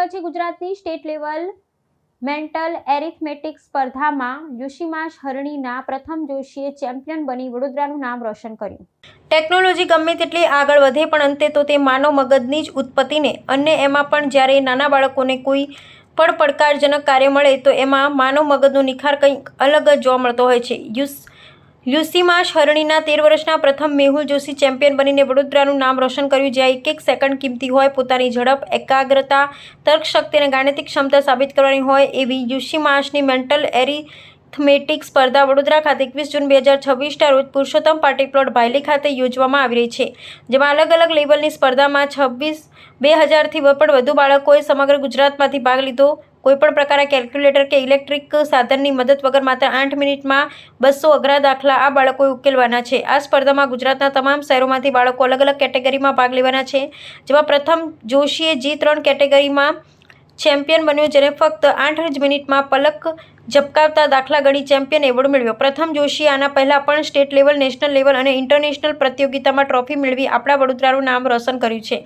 પછી ગુજરાતની state level mental arithmetic સ્પર્ધામાં યુસીમાશ હરણીના પ્રથમ જોશીએ ચેમ્પિયન બની વડોદરાનું નામ રોશન કર્યું। ટેકનોલોજી ગમે તેટલી આગળ વધે પણ અંતે તો તે માનવ મગજની જ ઉત્પત્તિને અને એમાં પણ જ્યારે નાના બાળકોને કોઈ પણ પડકારજનક કાર્ય મળે તો એમાં માનવ મગજનો નિખાર કંઈક અલગ જ જોવા મળતો હોય છે। યુસીમાશ હરણીના 13 વર્ષના પ્રથમ મેહુલ જોશી ચેમ્પિયન બનીને વડોદરાનું નામ રોશન કર્યું। જ્યાં એક સેકન્ડ કિંમતી હોય, પોતાની ઝડપ, એકાગ્રતા, તર્કશક્તિ અને ગાણિતિક ક્ષમતા સાબિત કરવાની હોય એવી યુસીમાશની મેન્ટલ એરિથમેટિક સ્પર્ધા વડોદરા ખાતે 21 જૂન 2026ના રોજ પુરુષોત્તમ પાર્ટી પ્લોટ ભાયલી ખાતે યોજવામાં આવી રહી છે। જેમાં અલગ અલગ લેવલની સ્પર્ધામાં 2000થી પણ વધુ બાળકોએ સમગ્ર ગુજરાતમાંથી ભાગ લીધો। કોઈપણ પ્રકારના કેલ્ક્યુલેટર કે ઇલેક્ટ્રિક સાધનની મદદ વગર માત્ર 8 મિનિટમાં 200 અઘરા દાખલા આ બાળકોએ ઉકેલવાના છે। આ સ્પર્ધામાં ગુજરાતના તમામ શહેરોમાંથી બાળકો અલગ અલગ કેટેગરીમાં ભાગ લેવાના છે। જેમાં પ્રથમ જોશીએ G3 કેટેગરીમાં ચેમ્પિયન બન્યો, જેને ફક્ત 8 જ મિનિટમાં પલક ઝબકાવતા દાખલા ગણી ચેમ્પિયન એવોર્ડ મેળવ્યો। પ્રથમ જોશીએ આના પહેલા પણ સ્ટેટ લેવલ, નેશનલ લેવલ અને ઇન્ટરનેશનલ પ્રતિયોગિતામાં ટ્રોફી મેળવી આપણા વડોદરાનું નામ રોશન કર્યું છે।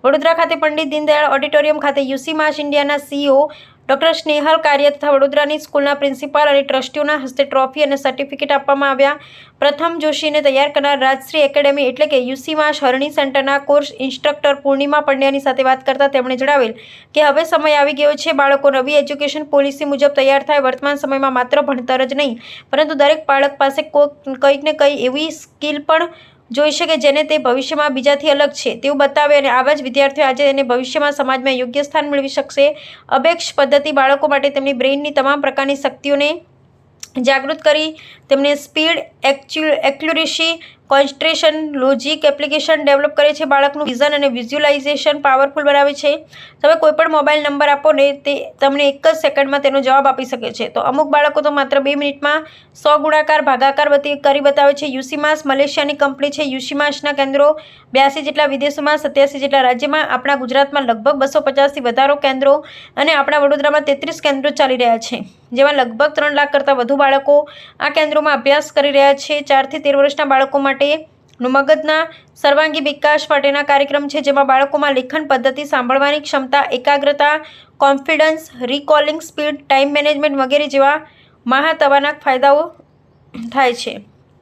વડોદરા ખાતે પંડિત દીનદયાળ ઓડિટોરિયમ ખાતે યુસીમાશ ઇન્ડિયાના CEO ડોક્ટર સ્નેહલ કારિયા તથા વડોદરાની સ્કૂલના પ્રિન્સિપાલ અને ટ્રસ્ટીઓના હસ્તે ટ્રોફી અને સર્ટિફિકેટ આપવામાં આવ્યા। પ્રથમ જોશીને તૈયાર કરનાર રાજશ્રી એકેડેમી એટલે કે યુસીમાશ હરણી સેન્ટરના કોર્સ ઇન્સ્ટ્રક્ટર પૂર્ણિમા પંડ્યાની સાથે વાત કરતા તેમણે જણાવેલ કે હવે સમય આવી ગયો છે બાળકો નવી એજ્યુકેશન પોલિસી મુજબ તૈયાર થાય। વર્તમાન સમયમાં માત્ર ભણતર જ નહીં પરંતુ દરેક બાળક પાસે કંઈક ને કંઈ એવી સ્કિલ પણ જોઈ શકે જેને તે ભવિષ્યમાં બીજાથી અલગ છે તેવું બતાવે અને આવા જ વિદ્યાર્થીઓ આજે અને ભવિષ્યમાં સમાજમાં યોગ્ય સ્થાન મેળવી શકશે। અપેક્ષ પદ્ધતિ બાળકો માટે તેમની બ્રેઇનની તમામ પ્રકારની શક્તિઓને જાગૃત કરી તેમને speed, accuracy, concentration, logic, application develop કરે છે। બાળકનું વિઝન અને વિઝ્યુલાઇઝેશન પાવરફુલ બનાવે છે। તમે કોઈપણ મોબાઈલ નંબર આપો ને તે તમને એક જ સેકન્ડમાં તેનો જવાબ આપી શકે છે તો અમુક બાળકો તો માત્ર 2 મિનિટમાં 100 ગુણાકાર, ભાગાકાર કરી બતાવે છે। યુસીમાશ મલેશિયાની કંપની છે। યુસીમાશના કેન્દ્રો 82 જેટલા વિદેશોમાં, 87 જેટલા રાજ્યમાં, આપણા ગુજરાતમાં લગભગ 250થી વધારે કેન્દ્રો અને આપણા વડોદરામાં 33 કેન્દ્રો ચાલી રહ્યા છે, જેમાં લગભગ 3 લાખ કરતાં વધુ બાળકો આ કેન્દ્રોમાં અભ્યાસ કરી રહ્યા છે। 4 થી 13 વર્ષના બાળકો માટે મગજના સર્વાંગી વિકાસ માટેના કાર્યક્રમ છે, જેમાં બાળકોમાં લેખન પદ્ધતિ, સાંભળવાની ક્ષમતા, એકાગ્રતા, confidence, recalling speed, time management વગેરે જેવા મહાતવાના ફાયદાઓ થાય છે।